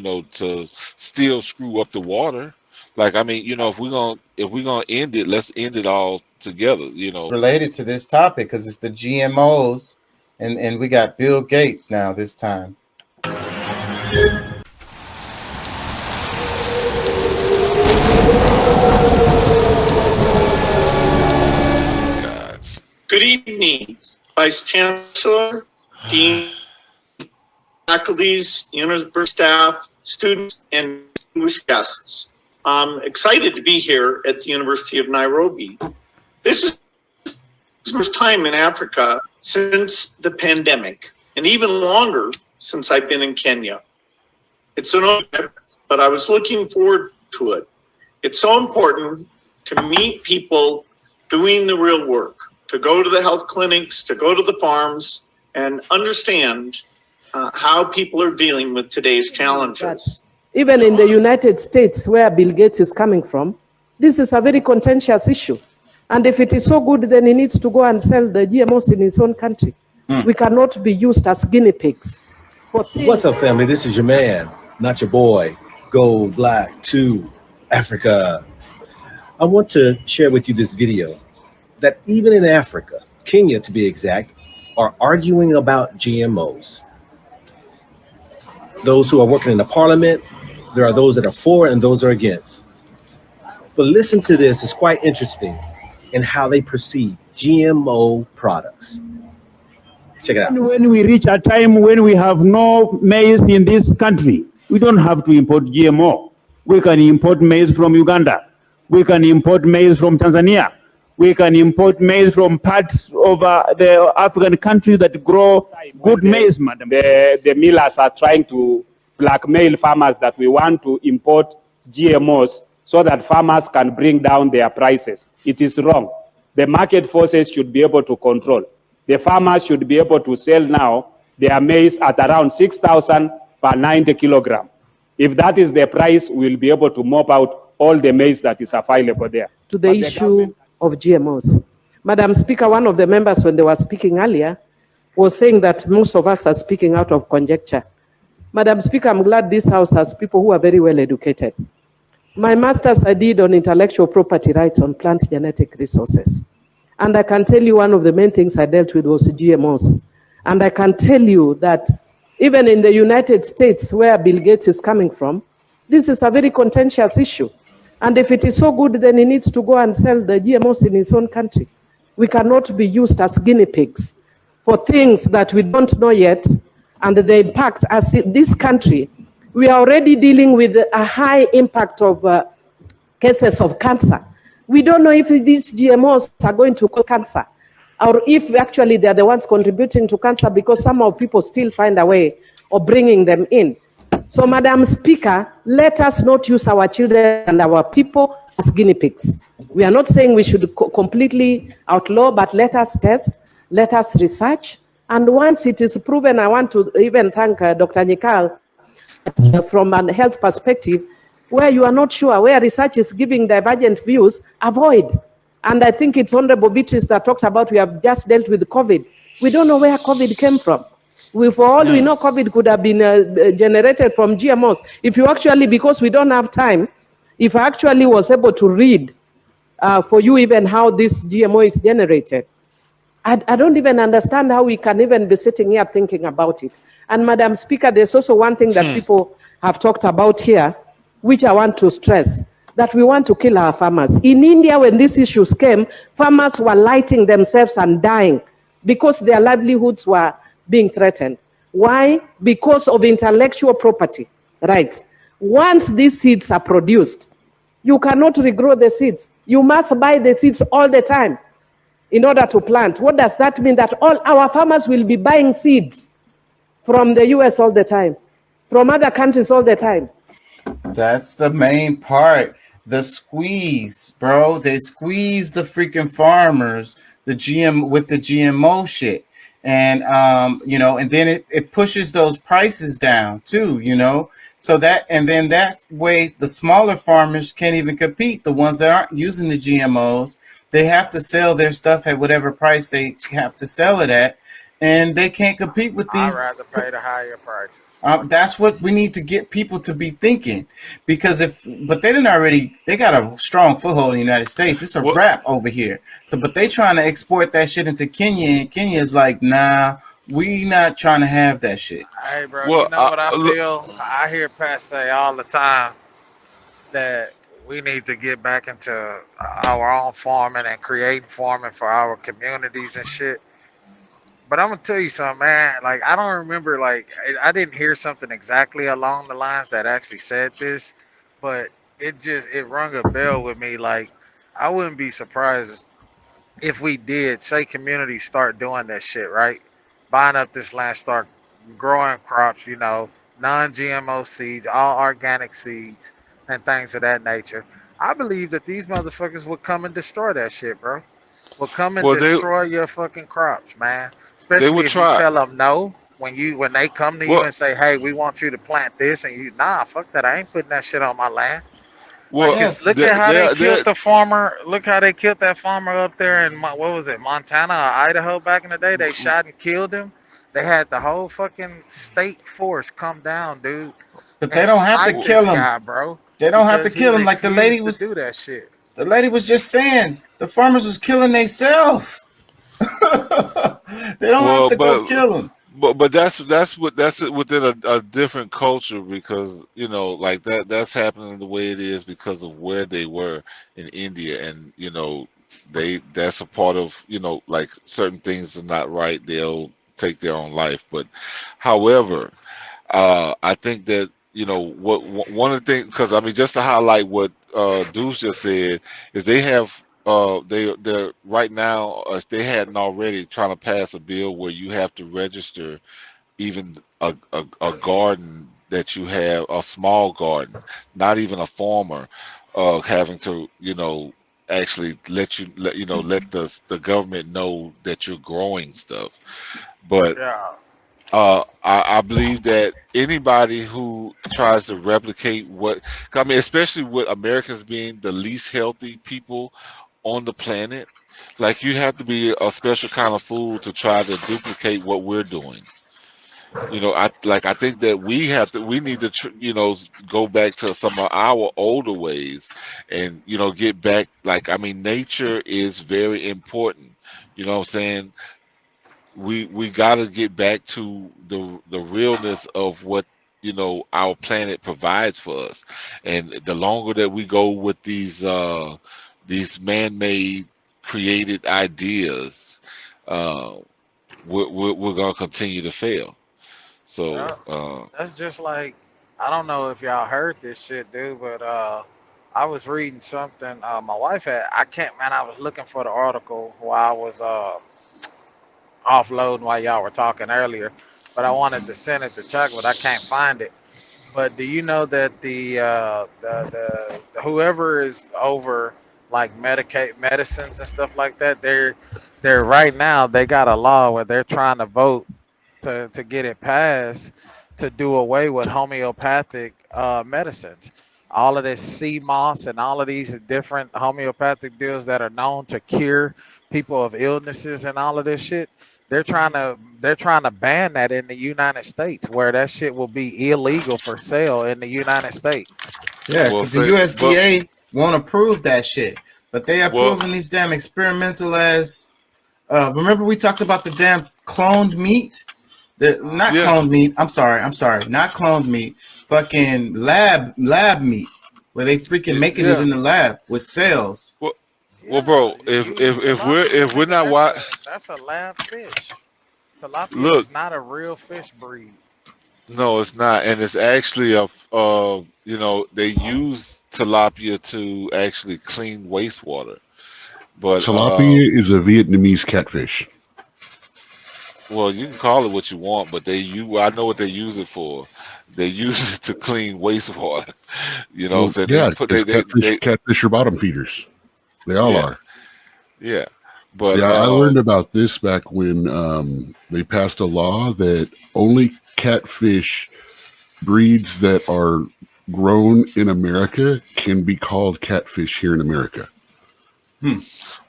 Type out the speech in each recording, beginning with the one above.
to still screw up the water. Like, I mean, if we're gonna end it, let's end it all together. Related to this topic because it's the GMOs, and we got Bill Gates now this time. Guys. Good evening, Vice Chancellor, Dean, faculties, university staff, students, and distinguished guests. I'm excited to be here at the University of Nairobi. This is the first time in Africa since the pandemic, and even longer since I've been in Kenya. It's an honor, but I was looking forward to it. It's so important to meet people doing the real work, to go to the health clinics, to go to the farms, and understand how people are dealing with today's challenges. Even in the United States, where Bill Gates is coming from, this is a very contentious issue. And if it is so good, then he needs to go and sell the GMOs in his own country. We cannot be used as guinea pigs. What's up, family? This is your man, not your boy, Gold Black 2 Africa. I want to share with you this video that even in Africa, Kenya to be exact, are arguing about GMOs. Those who are working in the parliament, there are those that are for and those are against. But listen to this, it's quite interesting in how they perceive GMO products. Check it out. When we reach a time when we have no maize in this country, we don't have to import GMO. We can import maize from Uganda. We can import maize from Tanzania. We can import maize from parts of the African countries that grow good maize, madam. The millers are trying to blackmail farmers that we want to import GMOs so that farmers can bring down their prices. It is wrong. The market forces should be able to control. The farmers should be able to sell now their maize at around 6,000 per 90 kilogram. If that is the price, we'll be able to mop out all the maize that is available there. To the issue of GMOs. Madam Speaker, one of the members when they were speaking earlier was saying that most of us are speaking out of conjecture. Madam Speaker, I'm glad this House has people who are very well educated. My master's I did on intellectual property rights on plant genetic resources. And I can tell you one of the main things I dealt with was GMOs. And I can tell you that even in the United States, where Bill Gates is coming from, this is a very contentious issue. And if it is so good, then he needs to go and sell the GMOs in his own country. We cannot be used as guinea pigs for things that we don't know yet, and the impact as this country. We are already dealing with a high impact of cases of cancer. We don't know if these GMOs are going to cause cancer, or if actually they're the ones contributing to cancer, because some of people still find a way of bringing them in. So, Madam Speaker, let us not use our children and our people as guinea pigs. We are not saying we should completely outlaw, but let us test, let us research. And once it is proven, I want to even thank Dr. Nikal from a health perspective, where you are not sure, where research is giving divergent views, avoid. And I think it's Honorable Beatrice that talked about we have just dealt with COVID. We don't know where COVID came from. For all we know, COVID could have been generated from GMOs. If you actually, because we don't have time, if I actually was able to read for you even how this GMO is generated, I don't even understand how we can even be sitting here thinking about it. And Madam Speaker, there's also one thing that people have talked about here, which I want to stress, that we want to kill our farmers. In India, when these issues came, farmers were lighting themselves and dying because their livelihoods were being threatened. Why? Because of intellectual property rights. Once these seeds are produced, you cannot regrow the seeds. You must buy the seeds all the time in order to plant. What does that mean? That all our farmers will be buying seeds from the US all the time, from other countries all the time. That's the main part. The squeeze, bro. They squeeze the freaking farmers, the GMO shit. And, and then it pushes those prices down too, so and then that way the smaller farmers can't even compete. The ones that aren't using the GMOs, they have to sell their stuff at whatever price they have to sell it at. And they can't compete with these. I'd rather pay the higher prices. That's what we need to get people to be thinking, because but they didn't already. They got a strong foothold in the United States. It's a Well, wrap over here. So, but they trying to export that shit into Kenya, and Kenya is like, nah, we not trying to have that shit. Hey, bro, you well, know what I feel? I hear Pat say all the time that we need to get back into our own farming and creating farming for our communities and shit. But I'm gonna tell you something, man. Like I don't remember, like I didn't hear something exactly along the lines that actually said this, but it rung a bell with me. Like I wouldn't be surprised if we did say communities start doing that shit, right? Buying up this land, start growing crops, non-GMO seeds, all organic seeds, and things of that nature. I believe that these motherfuckers would come and destroy that shit, bro. Will come and well, destroy your fucking crops, man. they Especially would if you try. tell them no. When they come to you Well, and say, "Hey, we want you to plant this," and you, nah, fuck that. I ain't putting that shit on my land. Like, well, cause Yes, look at how they they killed the farmer. Look how they killed that farmer up there in what was it, Montana or Idaho back in the day? They shot and killed him. They had the whole fucking state force come down, dude, but they and don't have to snipe kill this him. guy, bro, They don't have to because he kill him like the lady refused to was. do that shit. The lady was just saying the farmers was killing themselves. They don't have well, to go kill them. but that's within a different culture, because like that's happening the way it is because of where they were in India, and that's a part of, like certain things are not right, they'll take their own life. But however, I think that one of the things, because I mean, just to highlight what Deuce just said, is they have they're right now, if they hadn't already, trying to pass a bill where you have to register even a garden that you have, a small garden, not even a farmer, having to actually let the government know that you're growing stuff. But Yeah, I believe that anybody who tries to replicate I mean, especially with Americans being the least healthy people on the planet, like you have to be a special kind of fool to try to duplicate what we're doing. I think that we need to go back to some of our older ways, and get back. Like, I mean, nature is very important. You know what I'm saying? We got to get back to the realness of what our planet provides for us. And the longer that we go with these man-made created ideas, uh we're going to continue to fail. yeah. So That's just like I don't know if y'all heard this shit, dude, but I was reading something. My wife had I can't man. I was looking for the article while I was offloading while y'all were talking earlier, but I wanted to send it to Chuck, but I can't find it. But do you know that the whoever is over like medicate medicines and stuff like that, they're right now they got a law where they're trying to vote to get it passed to do away with homeopathic medicines. All of this sea moss and all of these different homeopathic deals that are known to cure people of illnesses and all of this shit. They're trying to ban that in the United States, where that shit will be illegal for sale in the United States. Yeah, we'll because the say, but USDA won't approve that shit, but they well, approving these damn experimental as. Remember we talked about the damn cloned meat? The Uh not huh. yeah, cloned meat. I'm sorry, not cloned meat. Fucking lab meat, where they freaking making it yeah. in the lab with cells. Well, well, Yeah, bro, if tilapia, we're nigga. not That's a lab fish. Tilapia look, is not a real fish breed. no, it's not, and it's actually they use tilapia to actually clean wastewater. But Tilapia is a Vietnamese catfish. well, you can call it what you want, but I know what they use it for. They use it to clean wastewater. Well, So they yeah, put because they catfish are bottom feeders. They all yeah, are. yeah. See, But I learned about this back when they passed a law that only catfish breeds that are grown in America can be called catfish here in America. Hmm.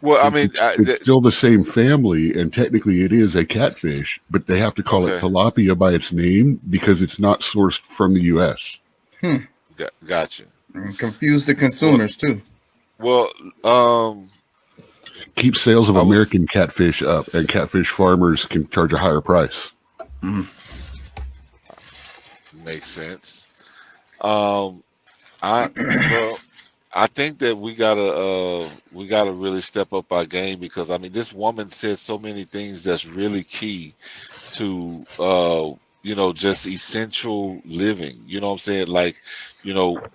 Well, I So mean, it's still the same family, and technically it is a catfish, but they have to call it okay, tilapia by its name because it's not sourced from the U.S. Hmm. got you. And confuse the Well, consumers too. well, um, Keep sales of I was American catfish up, and catfish farmers can charge a higher price. Mm. makes sense. Um, I well, I think that we gotta really step up our game because I mean this woman says so many things that's really key to just essential living. You know what I'm saying? Like,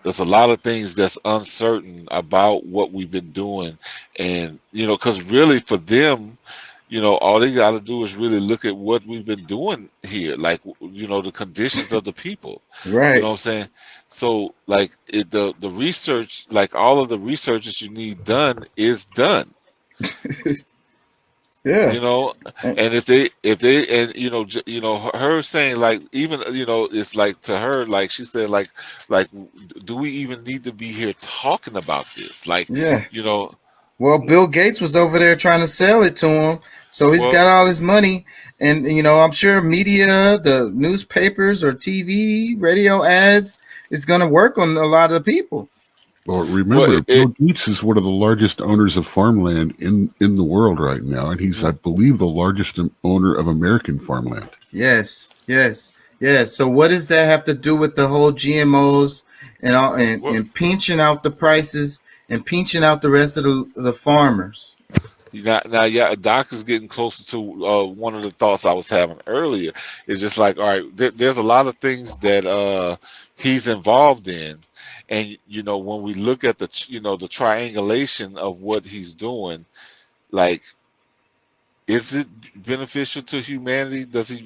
there's a lot of things that's uncertain about what we've been doing, and because really for them, all they got to do is really look at what we've been doing here, like the conditions of the people. You know Right. what I'm saying? So like the research, like all of the research that you need done is done. Yeah. You know, And and if they and her saying like even it's like to her like she said like do we even need to be here talking about this? Like yeah. you know, Well, Bill Gates was over there trying to sell it to him, so he's well got all his money, and I'm sure media, the newspapers or TV, radio ads is going to work on a lot of the people. Well, well remember, Bill Gates is one of the largest owners of farmland in the world right now, and he's, I believe, the largest owner of American farmland. Yes, yes, yes. So what does that have to do with the whole GMOs and all well and pinching out the prices and pinching out the rest of the farmers? now yeah, Doc is getting closer to one of the thoughts I was having earlier. It's just like all right, there's a lot of things that he's involved in, and when we look at the triangulation of what he's doing, like is it beneficial to humanity? Does he,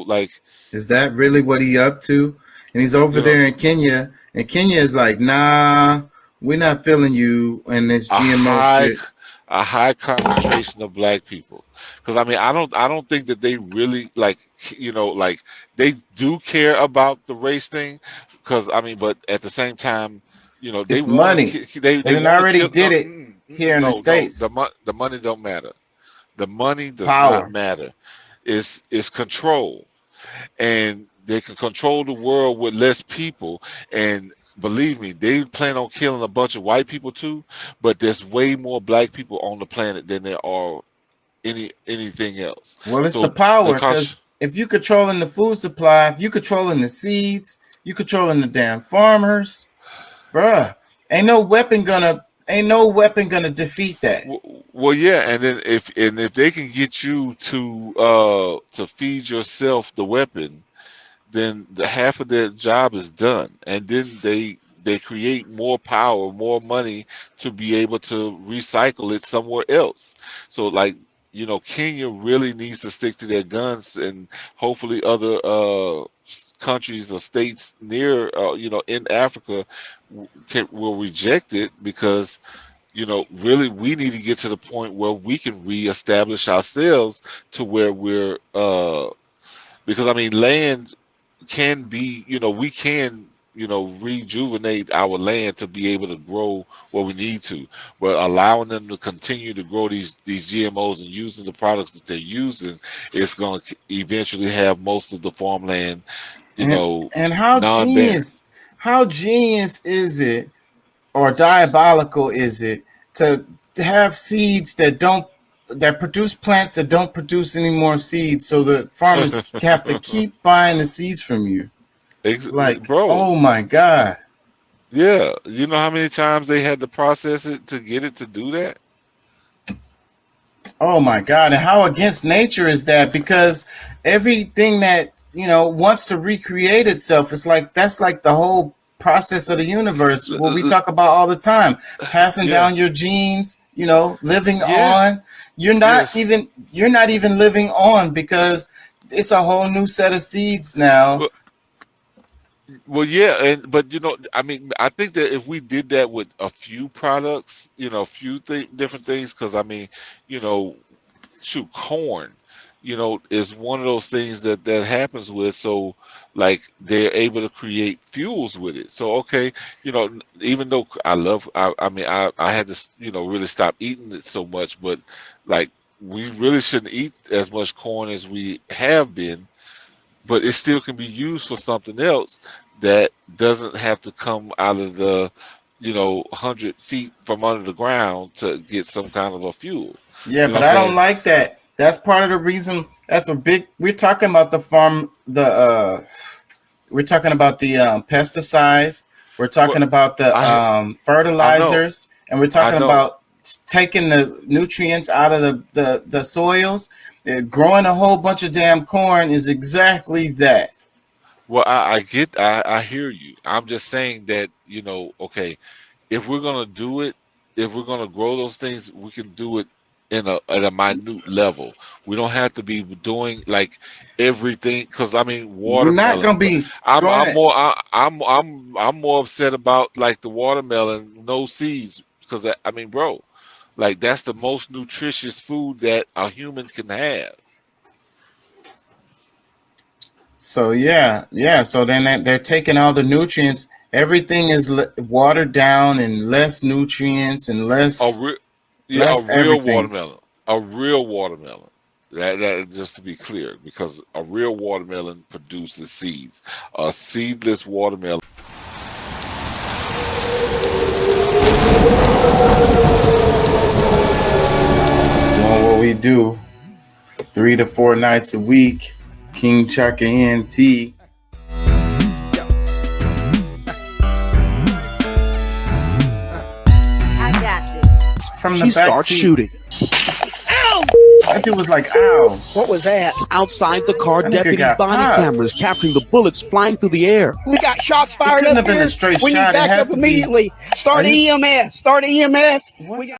like, Is that really what he up to? And he's over you know, there in Kenya, and Kenya is like, nah, we're not feeling you and this a GMO high, shit. a high concentration of black people? Because I mean, I don't think that they really like, like they do care about the race thing. Because I mean, but at the same time, they It's want money. to, they They done want to already kill. did No, it here in the no, States. the money don't matter. The money does not Power. matter. It's control, and they can control the world with less people. And believe me, they plan on killing a bunch of white people too. But there's way more black people on the planet than there are anything else. Well, it's the So the power con- because if you controlling the food supply, if you controlling the seeds, you controlling the damn farmers, bruh. Ain't no weapon gonna defeat that. well, yeah, and then if they can get you to feed yourself the weapon, then the half of their job is done, and then they create more power, more money to be able to recycle it somewhere else. So like Kenya really needs to stick to their guns, and hopefully other countries or states near in Africa will reject it because really we need to get to the point where we can reestablish ourselves to where we're because I mean land can be, we can, rejuvenate our land to be able to grow what we need to, but allowing them to continue to grow these GMOs and using the products that they're using, it's going to eventually have most of the farmland, And and non-barren. how genius is it or diabolical is it to have seeds that produce plants that don't produce any more seeds, so the farmers have to keep buying the seeds from you? Like, Bro, oh my god. yeah, you know how many times they had to process it to get it to do that? Oh my god. And how against nature is that? Because everything that, wants to recreate itself, it's like that's like the whole process of the universe, L- what we l- talk about all the time. Passing yeah, down your genes, living yeah, on. yes. You're not even living on because it's a whole new set of seeds now. Well, yeah, and but I mean, I think that if we did that with a few products, a few different things, because I mean, you know, shoot, corn. is one of those things that happens with. So like they're able to create fuels with it. So okay, even though I had to really stop eating it so much, but like we really shouldn't eat as much corn as we have been, but it still can be used for something else that doesn't have to come out of the 100 feet from under the ground to get some kind of a fuel. Yeah, You know but what I I'm don't saying? like that. That's part of the reason. That's a big. We're talking about the farm. We're talking about the pesticides. We're Well, talking about the I I know, fertilizers, and we're I talking know. about taking the nutrients out of the soils. Growing a whole bunch of damn corn is exactly that. Well, I hear you. I'm just saying that, okay, if we're gonna do it, if we're gonna grow those things, we can do it at a minute level. We don't have to be doing like everything, because I mean We're not watermelon. gonna But be I'm growing. more I'm more upset about like the watermelon no seeds, because I mean, bro, like that's the most nutritious food that a human can have. So yeah, yeah. So then they're taking all the nutrients. Everything is watered down and less nutrients and A less real Yeah, a less real everything. watermelon. A real watermelon. That just to be clear, because a real watermelon produces seeds. A seedless watermelon. Doing what we do 3 to 4 nights a week. King Chaka ENT. I got this. From the back seat. Shooting. That dude was like, ow. What was that? Outside the car, That nigga deputies' got body popped. cameras capturing the bullets flying through the air. We got shots It fired couldn't up have been here. a straight We need shot. It had backup to be. immediately. Start Are you- EMS. Start EMS. What? We got